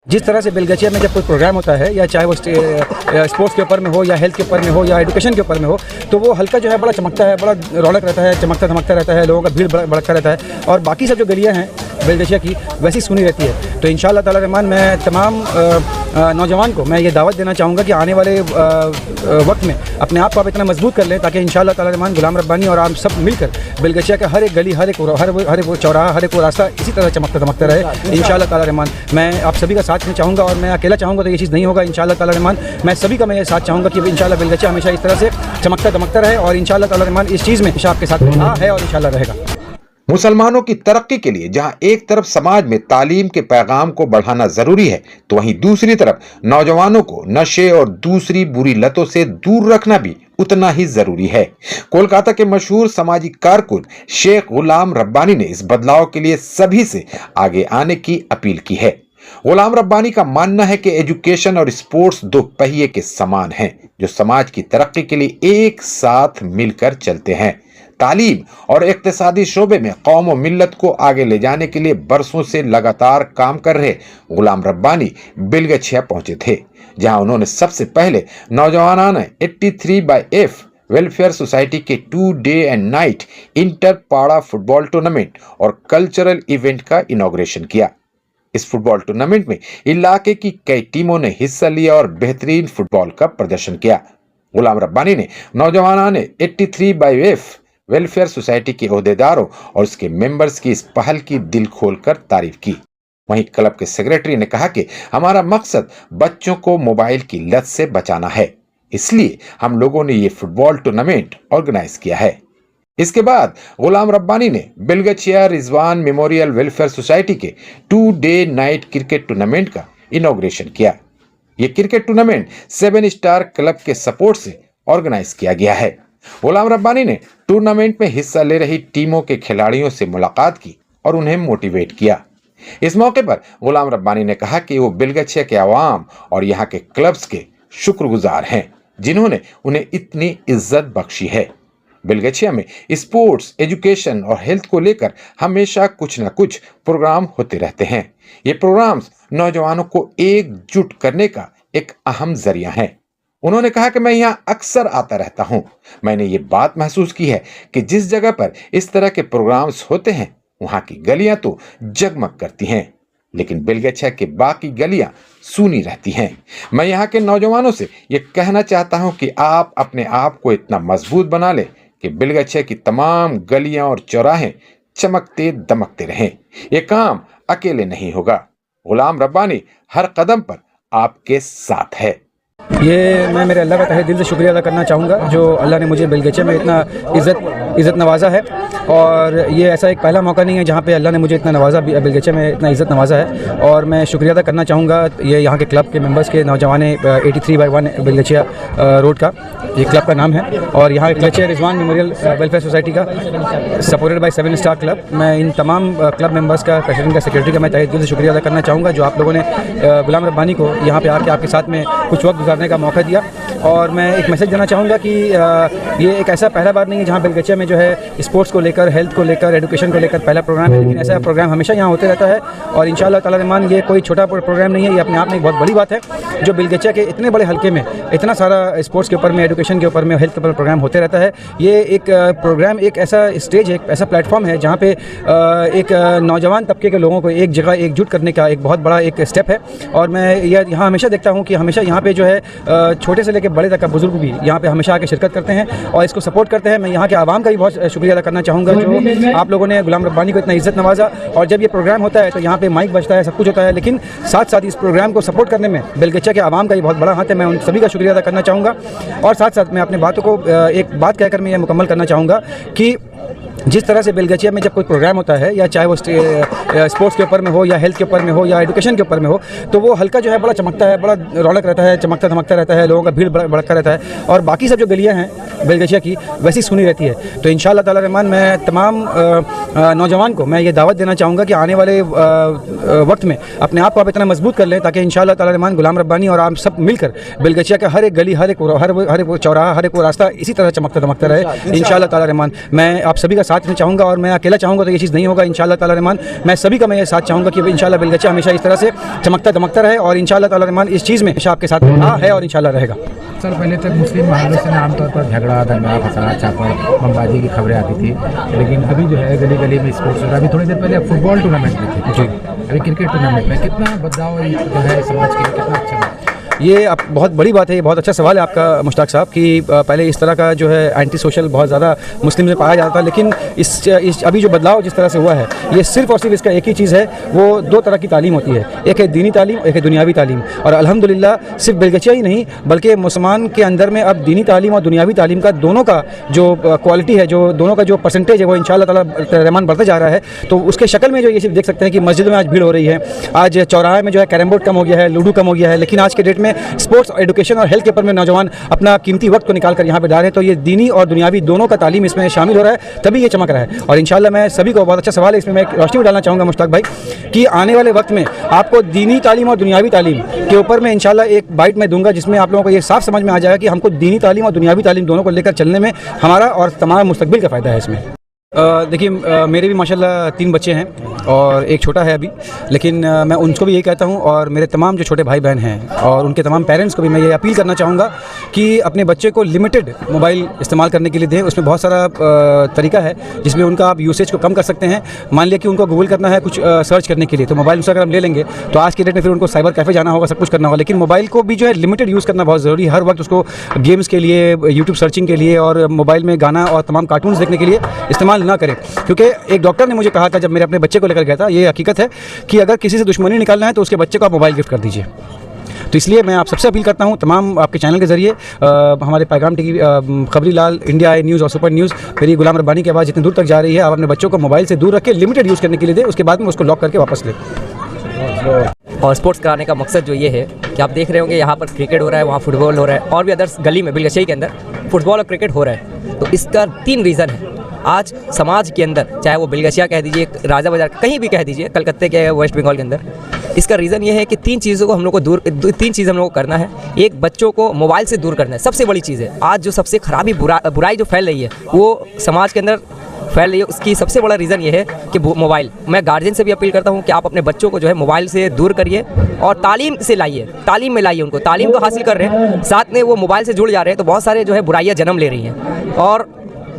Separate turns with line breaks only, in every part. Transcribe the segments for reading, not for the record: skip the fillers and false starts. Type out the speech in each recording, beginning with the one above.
जिस तरह से बेलगचिया में जब कोई प्रोग्राम होता है या चाहे वो स्पोर्ट्स के ऊपर में हो या हेल्थ के ऊपर में हो या एजुकेशन के ऊपर में हो, तो वो हल्का जो है बड़ा चमकता है, बड़ा रौनक रहता है, चमकता धमकता रहता है, लोगों का भीड़ भड़कता रहता है। और बाकी सब जो गलियाँ हैं बेलगचिया की वैसी सुनी रहती है। तो इंशाअल्लाह ताला रहमान मैं तमाम नौजवान को मैं ये दावत देना चाहूँगा कि आने वाले वक्त में अपने आप को आप इतना मजबूत कर लें ताकि इंशाअल्लाह ताला रहमान गुलाम रब्बानी और आप सब मिलकर बेलगचिया का हर एक गली, हर एक वो चौराहा, हर एक वो रास्ता इसी तरह चमकता धमकता रहे इंशाअल्लाह ताला रहमान। मैं आप सभी का साथ में चाहूँगा और मैं अकेला चाहूँगा तो ये चीज़ नहीं होगा इंशाअल्लाह ताला रहमान। मैं सभी का मैं ये साथ चाहूँगा कि इंशाअल्लाह बेलगचिया हमेशा इस तरह से चमकता धमकता रहे और इंशाअल्लाह ताला रहमान इस चीज़ में हमेशा आपके साथ रहा है और इंशाअल्लाह रहेगा।
मुसलमानों की तरक्की के लिए जहां एक तरफ समाज में तालीम के पैगाम को बढ़ाना जरूरी है, तो वहीं दूसरी तरफ नौजवानों को नशे और दूसरी बुरी लतों से दूर रखना भी उतना ही जरूरी है। कोलकाता के मशहूर सामाजिक कारकुन शेख गुलाम रब्बानी ने इस बदलाव के लिए सभी से आगे आने की अपील की है। गुलाम रब्बानी का मानना है कि एजुकेशन और स्पोर्ट्स दो पहिए के समान हैं, जो समाज की तरक्की के लिए एक साथ मिलकर चलते हैं। तालीम और इक्तिसादी शोबे में कौम और मिल्लत को आगे ले जाने के लिए बरसों से लगातार काम कर रहे गुलाम रब्बानी बेलगछिया पहुंचे थे, जहां उन्होंने सबसे पहले नौजवानाना 83/F वेलफेयर सोसाइटी के 2 डे एंड नाइट इंटर पाड़ा फुटबॉल टूर्नामेंट और कल्चरल इवेंट का इनॉग्रेशन किया। इस फुटबॉल टूर्नामेंट में इलाके की कई टीमों ने हिस्सा लिया और बेहतरीन फुटबॉल का प्रदर्शन किया। गुलाम रब्बानी ने नौजवानाना 83/F वेलफेयर सोसाइटी के ओहदेदारों और उसके मेंबर्स की इस पहल की दिल खोलकर तारीफ की। वहीं क्लब के सेक्रेटरी ने कहा कि हमारा मकसद बच्चों को मोबाइल की लत से बचाना है, इसलिए हम लोगों ने ये फुटबॉल टूर्नामेंट ऑर्गेनाइज किया है। इसके बाद गुलाम रब्बानी ने Belgachia Rizwan memorial welfare society के 2 डे नाइट क्रिकेट टूर्नामेंट का इनॉग्रेशन किया। यह क्रिकेट टूर्नामेंट 7 स्टार क्लब के सपोर्ट से ऑर्गेनाइज किया गया है। गुलाम रब्बानी ने टूर्नामेंट में हिस्सा ले रही टीमों के खिलाड़ियों से मुलाकात की और उन्हें मोटिवेट किया। इस मौके पर गुलाम रब्बानी ने कहा कि वो बेलगछिया के अवाम और यहाँ के क्लब्स के शुक्रगुजार हैं, जिन्होंने उन्हें इतनी इज्जत बख्शी है। बेलगछिया में स्पोर्ट्स, एजुकेशन और हेल्थ को लेकर हमेशा कुछ न कुछ प्रोग्राम होते रहते हैं। ये प्रोग्राम्स नौजवानों को एकजुट करने का एक अहम जरिया है। उन्होंने कहा कि मैं यहाँ अक्सर आता रहता हूँ। मैंने ये बात महसूस की है कि जिस जगह पर इस तरह के प्रोग्राम्स होते हैं वहाँ की गलियां तो जगमग करती हैं, लेकिन बेलगछिया के बाकी गलियां सूनी रहती हैं। मैं यहाँ के नौजवानों से ये कहना चाहता हूँ कि आप अपने आप को इतना मजबूत बना ले कि बेलगछिया की तमाम गलियां और चौराहे चमकते दमकते रहें। ये काम अकेले नहीं होगा। गुलाम रब्बानी हर कदम पर आपके साथ है।
ये मैं मेरे अल्लाह का तहे दिल से शुक्रिया अदा करना चाहूँगा जो अल्लाह ने मुझे बेलगछिया में इतना इज़्ज़त नवाजा है। और ये ऐसा एक पहला मौका नहीं है जहाँ पे अल्लाह ने मुझे इतना नवाजा, बेलगछिया में इतना इज़्ज़त नवाजा है। और मैं शुक्रिया अदा करना चाहूँगा ये यहाँ के क्लब के मेंबर्स के, नौजवाने 83/1 बेलगछिया रोड का ये क्लब का नाम है, और यहाँ Belgachia Rizwan memorial welfare society का सपोर्टेड बाय 7 स्टार क्लब। मैं इन तमाम क्लब मेंबर्स का, प्रेसिडेंट का, सेक्रेटरी का मैं तहे दिल से शुक्रिया अदा करना चाहूँगा जो आप लोगों ने गुलाम रब्बानी को यहाँ पे आके आपके साथ में कुछ वक्त गुजारने का मौका दिया। और मैं एक मैसेज देना चाहूँगा कि ये एक ऐसा पहला बार नहीं है जहाँ बेलगछिया में जो है स्पोर्ट्स को लेकर, हेल्थ को लेकर, एजुकेशन को लेकर पहला प्रोग्राम है, लेकिन ऐसा प्रोग्राम हमेशा यहाँ होते रहता है। और इंशाअल्लाह ताला रहमान ये कोई छोटा प्रोग्राम नहीं है, ये अपने आप में एक बहुत बड़ी बात है जो बेलगछिया के इतने बड़े हल्के में इतना सारा स्पोर्ट्स के ऊपर में, एजुकेशन के ऊपर में, हेल्थ के ऊपर प्रोग्राम होते रहता है। ये एक प्रोग्राम, एक ऐसा स्टेज है, एक ऐसा प्लेटफॉर्म है जहाँ पे एक नौजवान तबके के लोगों को एक जगह एकजुट करने का एक बहुत बड़ा एक स्टेप है। और मैं यहाँ हमेशा देखता हूँ कि हमेशा यहाँ पे जो है छोटे से लेकर बड़े तक का बुजुर्ग भी यहाँ पे हमेशा आके शिरकत करते हैं और इसको सपोर्ट करते हैं। मैं यहाँ के आवाम का भी बहुत शुक्रिया अदा करना चाहूँगा जो आप लोगों ने गुलाम रब्बानी को इतना इज्जत नवाजा। और जब ये प्रोग्राम होता है तो यहाँ पे माइक बजता है, सब कुछ होता है, लेकिन साथ साथ इस प्रोग्राम को सपोर्ट करने में बेलगछिया के आवाम का भी बहुत बड़ा हाथ है। मैं उन सभी का शुक्रिया अदा करना चाहूँगा। और साथ साथ मैं अपने बातों को एक बात कहकर मैं ये मुकम्मल करना चाहूँगा कि जिस तरह से बेलगछिया में जब कोई प्रोग्राम होता है या चाहे वो स्पोर्ट्स के ऊपर में हो या हेल्थ के ऊपर में हो या एजुकेशन के ऊपर में हो, तो वो हल्का जो है बड़ा चमकता है, बड़ा रौनक रहता है, चमकता धमकता रहता है, लोगों का भीड़ भड़कता रहता है। और बाकी सब जो गलियाँ हैं बेलगछिया की वैसी सुनी रहती है। तो इंशाअल्लाह ताला रहमान मैं तमाम नौजवान को मैं ये दावत देना चाहूँगा कि आने वाले वक्त में अपने आप को आप इतना मजबूत कर लें ताकि इंशाअल्लाह ताला रहमान गुलाम रब्बानी और आप सब मिलकर बेलगछिया का हर एक गली, हर एक वो चौराहा, हर एक वो रास्ता इसी तरह चमकता धमकता रहे इंशाअल्लाह ताला रहमान। मैं आप सभी का साथ साथ में चाहूँगा और मैं अकेला चाहूँगा तो ये चीज़ नहीं होगा। इंशाअल्लाह ताला रहमान मैं सभी का मैं ये साथ चाहूँगा कि इंशाअल्लाह बिलगच्चा हमेशा इस तरह से चमकता दमकता रहे और इंशाअल्लाह ताला रहमान इस चीज़ में हमेशा आपके साथ रहा है और इंशाअल्लाह रहेगा।
सर, पहले तक मुस्लिम मोहल्लों से आमतौर पर झगड़ा, दंगा, फसाद, चापड़, बमबाजी की खबरें आती थी, लेकिन अभी जो है गली गली में स्पोर्ट्स हो रहा है। अभी थोड़ी देर पहले फुटबॉल टूर्नामेंट में थे, अभी क्रिकेट टूर्नामेंट में कितना बदलाव जो है समाज के लिए कितना अच्छा है?
ये आप बहुत बड़ी बात है, ये बहुत अच्छा सवाल है आपका मुश्ताक साहब कि पहले इस तरह का जो है एंटी सोशल बहुत ज़्यादा मुस्लिम में पाया जाता था, लेकिन इस अभी जो बदलाव जिस तरह से हुआ है ये सिर्फ़ और सिर्फ इसका एक ही चीज़ है, वो दो तरह की तालीम होती है, एक है दीनी तालीम, एक है दुनियावी तालीम। और अल्हम्दुलिल्लाह सिर्फ बिलगच्चिया ही नहीं बल्कि मुसलमान के अंदर में अब दीनी तालीम और दुनियावी तालीम का दोनों का जो क्वालिटी है, जो दोनों का जो परसेंटेज है वो इंशाअल्लाह ताला रहमान बढ़ता जा रहा है। तो उसके शक्ल में जो ये सिर्फ देख सकते हैं कि मस्जिदों में आज भीड़ हो रही है, आज चौराहे में जो है कैरम बोर्ड कम हो गया है, लूडो कम हो गया है, लेकिन आज के डेट में स्पोर्ट्स, एजुकेशन और हेल्थ के ऊपर में नौजवान अपना कीमती वक्त को निकाल कर यहाँ पे डाल रहे हैं। तो ये दीनी और दुनियावी दोनों का तालीम इसमें शामिल हो रहा है, तभी ये चमक रहा है। और इंशाल्लाह मैं सभी को, बहुत अच्छा सवाल है, इसमें मैं एक रोशनी में डालना चाहूँगा मुश्ताक भाई कि आने वाले वक्त में आपको दीनी तालीम और दुनियावी तालीम के ऊपर में इंशाल्लाह एक बाइट मैं दूंगा जिसमें आप लोगों को ये साफ समझ में आ जाएगा कि हमको दीनी तालीम और दुनियावी तालीम दोनों को लेकर चलने में हमारा और तमाम मुस्तकबिल का फ़ायदा है इसमें। देखिए मेरे भी माशाल्लाह 3 बच्चे हैं और एक छोटा है अभी, लेकिन मैं उनको भी यही कहता हूँ और मेरे तमाम जो छोटे भाई बहन हैं और उनके तमाम पेरेंट्स को भी मैं ये अपील करना चाहूँगा कि अपने बच्चे को लिमिटेड मोबाइल इस्तेमाल करने के लिए दें। उसमें बहुत सारा तरीका है जिसमें उनका आप यूसेज को कम कर सकते हैं। मान लिया कि उनको गूगल करना है कुछ सर्च करने के लिए, तो मोबाइल से अगर हम ले लेंगे तो आज की डेट में फिर उनको साइबर कैफ़े जाना होगा, सब कुछ करना होगा। लेकिन मोबाइल को भी जो है लिमिटेड यूज़ करना बहुत ज़रूरी है। हर वक्त उसको गेम्स के लिए, यूट्यूब सर्चिंग के लिए और मोबाइल में गाना और तमाम कार्टून्स देखने के लिए इस्तेमाल ना करें। क्योंकि एक डॉक्टर ने मुझे कहा था जब मेरे अपने बच्चे को लेकर गया था, ये हकीकत है कि अगर किसी से दुश्मनी निकालना है तो उसके बच्चे को आप मोबाइल गिफ्ट कर दीजिए। तो इसलिए मैं आप सबसे अपील करता हूं तमाम आपके चैनल के ज़रिए, हमारे पैगाम टीवी, खबरी लाल, इंडिया आई न्यूज़ और सुपर न्यूज़, मेरी गुलाम रब्बानी की आवाज़ जितनी दूर तक जा रही है, आप अपने बच्चों को मोबाइल से दूर रख के लिमिटेड यूज़ करने के लिए दें, उसके बाद में उसको लॉक करके वापस लें।
और स्पोर्ट्स कराने का मकसद जो ये है कि आप देख रहे होंगे यहाँ पर क्रिकेट हो रहा है, वहाँ फुटबॉल हो रहा है और भी अदर्स गली में बिलगच्चिया के अंदर फुटबॉल और क्रिकेट हो रहा है। तो इसका 3 रीज़न है। आज समाज के अंदर, चाहे वो बिलगच्चिया कह दीजिए, राजा बाजार कहीं भी कह दीजिए, कलकत्ते के वेस्ट बंगाल के अंदर, इसका रीज़न ये है कि 3 चीज़ों को हम लोग को 3 चीज़ हम लोग को करना है। एक, बच्चों को मोबाइल से दूर करना है, सबसे बड़ी चीज़ है। आज जो सबसे खराबी बुराई जो फैल रही है वो समाज के अंदर फैल रही है, उसकी सबसे बड़ा रीज़न ये है कि मोबाइल। मैं गार्जियन से भी अपील करता हूँ कि आप अपने बच्चों को जो है मोबाइल से दूर करिए और तालीम से लाइए, तालीम में लाइए उनको। तालीम तो हासिल कर रहे हैं, साथ में वो मोबाइल से जुड़ जा रहे हैं, तो बहुत सारे जो है बुराइयाँ जन्म ले रही हैं। और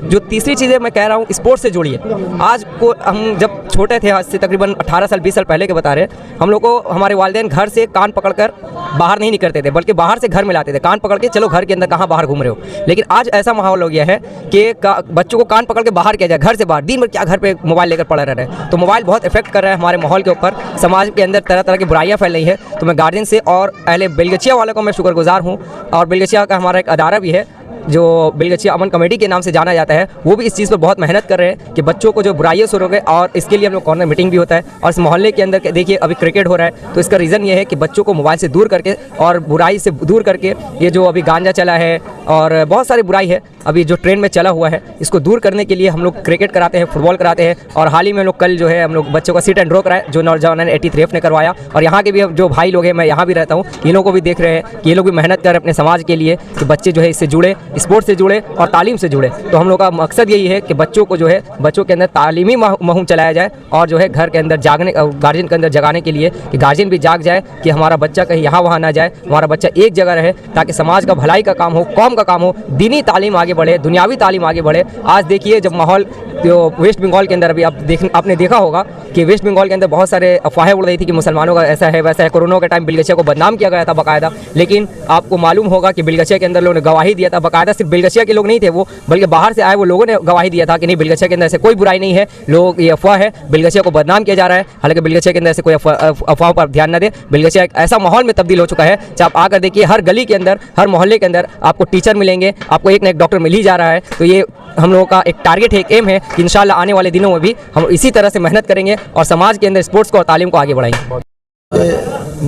जो तीसरी चीज़ है, मैं कह रहा हूँ स्पोर्ट्स से जुड़िए। आज को हम जब छोटे थे, आज से तकरीबन 18 साल 20 साल पहले के बता रहे हैं, हम लोग को हमारे वालिदैन घर से कान पकड़कर बाहर नहीं निकलते थे, बल्कि बाहर से घर में लाते थे, कान पकड़ के चलो घर के अंदर, कहाँ बाहर घूम रहे हो। लेकिन आज ऐसा माहौल हो गया है कि बच्चों को कान पकड़ के बाहर किया जाए, घर से बाहर, दिन भर क्या घर पे मोबाइल लेकर पड़ा रह रहे हैं। तो मोबाइल बहुत इफेक्ट कर रहा है हमारे माहौल के ऊपर, समाज के अंदर तरह तरह की बुराइयाँ फैल रही है। तो मैं गार्जियन से और पहले बिलगच्चिया वालों को मैं शुक्रगुजार हूँ, और बिलगच्चिया का हमारा एक अदारा भी है जो बिलगच्चिया अमन कमेटी के नाम से जाना जाता है, वो भी इस चीज़ पर बहुत मेहनत कर रहे हैं कि बच्चों को जो बुराइयों से रोके। और इसके लिए हम लोग कॉर्नर मीटिंग भी होता है। और इस मोहल्ले के अंदर देखिए अभी क्रिकेट हो रहा है, तो इसका रीज़न ये है कि बच्चों को मोबाइल से दूर करके और बुराई से दूर करके, ये जो अभी गांजा चला है और बहुत सारी बुराई है अभी जो ट्रेंड में चला हुआ है, इसको दूर करने के लिए हम लोग क्रिकेट कराते हैं, फुटबॉल कराते हैं। और हाल ही में लोग कल जो है हम लोग बच्चों का सीट एंड ड्रॉ कराए, जो नौजवान ने 83F ने करवाया। और यहाँ के भी जो भाई लोग हैं, मैं यहाँ भी रहता हूँ, इन लोगों को भी देख रहे हैं कि ये लोग भी मेहनत कर रहे हैं अपने समाज के लिए कि बच्चे जो है इससे जुड़े, स्पोर्ट्स से जुड़े और तालीम से जुड़े। तो हम लोग का मकसद यही है कि बच्चों को जो है, बच्चों के अंदर तालीमी मुहिम चलाया जाए और जो है घर के अंदर जागने, गार्जियन के अंदर जगाने के लिए कि गार्जियन भी जाग जाए कि हमारा बच्चा कहीं यहाँ वहाँ ना जाए, हमारा बच्चा एक जगह रहे, ताकि समाज का भलाई का काम हो, कौम का काम हो, दीनी तालीम आगे बढ़े, दुनियावी तालीम आगे बढ़े। आज देखिए जब माहौल जो वेस्ट बंगाल के अंदर अभी आपने देखा होगा कि वेस्ट बंगाल के अंदर बहुत सारे अफवाहें उड़ रही थी कि मुसलमानों का ऐसा है वैसा है। कोरोना के टाइम बिलगच्चिया को बदनाम किया गया था बाकायदा, लेकिन आपको मालूम होगा कि बिलगच्चिया के अंदर लोगों ने गवाही दिया था बाकायदा। सिर्फ बिलगच्चिया के लोग नहीं थे वो, बल्कि बाहर से आए वो लोगों ने गवाही दिया था कि नहीं, बिलगच्चिया के अंदर ऐसे कोई बुराई नहीं है, लोग ये अफवाह है, बिलगच्चिया को बदनाम किया जा रहा है। हालांकि बिलगच्चिया के अंदर ऐसे कोई अफवाह पर ध्यान न दे। बिलगच्चिया एक ऐसा माहौल में तब्दील हो चुका है, जब आप आकर देखिए हर गली के अंदर, हर मोहल्ले के अंदर आपको टीचर मिलेंगे, आपको एक न एक डॉक्टर मिल ही जा रहा है। तो ये हम लोगों का एक टारगेट है, एक एम है कि इंशाल्लाह आने वाले दिनों में भी हम इसी तरह से मेहनत करेंगे और समाज के अंदर स्पोर्ट्स को और तालीम को आगे बढ़ाएंगे।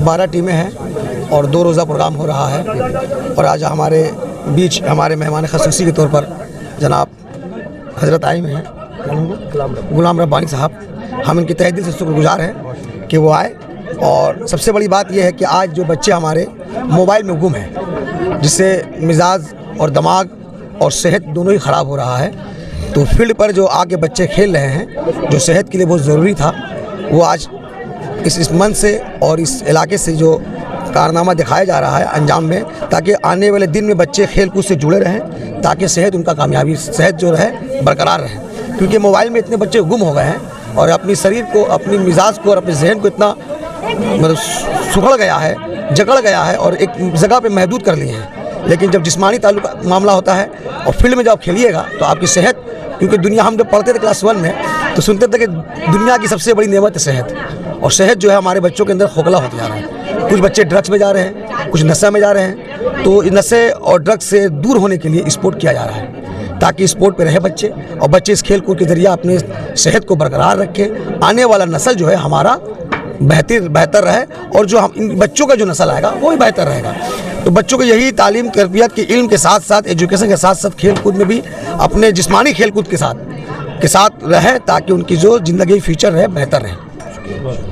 12 टीमें हैं और 2 रोज़ा प्रोग्राम हो रहा है। और आज हमारे बीच हमारे मेहमान ख़ुसूसी के तौर पर जनाब हज़रत आए हैं गुलाम रब्बानी साहब। हम इनकी तहे दिल से शुक्रगुजार हैं कि वो आए। और सबसे बड़ी बात यह है कि आज जो बच्चे हमारे मोबाइल में गुम हैं, जिससे मिजाज और दिमाग और सेहत दोनों ही ख़राब हो रहा है, तो फील्ड पर जो आके बच्चे खेल रहे हैं, जो सेहत के लिए बहुत ज़रूरी था, वो आज इस मन से और इस इलाके से जो कारनामा दिखाया जा रहा है अंजाम में, ताकि आने वाले दिन में बच्चे खेल कूद से जुड़े रहें, ताकि सेहत उनका कामयाबी सेहत जो रहे बरकरार रहे। क्योंकि मोबाइल में इतने बच्चे गुम हो गए हैं और अपनी शरीर को, अपनी मिजाज को और अपने जहन को इतना मतलब सुखड़ गया है, जकड़ गया है और एक जगह पे महदूद कर लिए हैं। लेकिन जब जिस्मानी ताल्लुक मामला होता है और फील्ड में जब आप खेलिएगा तो आपकी सेहत, क्योंकि दुनिया, हम जब पढ़ते थे क्लास 1 में तो सुनते थे कि दुनिया की सबसे बड़ी नेमत है सेहत, और सेहत जो है हमारे बच्चों के अंदर खोखला होते जा रहा है। कुछ बच्चे ड्रग्स में जा रहे हैं, कुछ नशा में जा रहे हैं। तो नशे और ड्रग्स से दूर होने के लिए स्पोर्ट किया जा रहा है, ताकि स्पोर्ट पे रहे बच्चे और बच्चे इस खेल कूद के जरिए अपने सेहत को बरकरार रखें। आने वाला नस्ल जो है हमारा बेहतर रहे और जो हम इन बच्चों का जो नस्ल आएगा वो भी बेहतर रहेगा। तो बच्चों को यही तालीम तरबियत के इल्म के साथ साथ, एजुकेशन के साथ साथ खेल कूद में भी अपने जिस्मानी खेल कूद के साथ रहे, ताकि उनकी जो ज़िंदगी फ्यूचर रहे बेहतर रहे।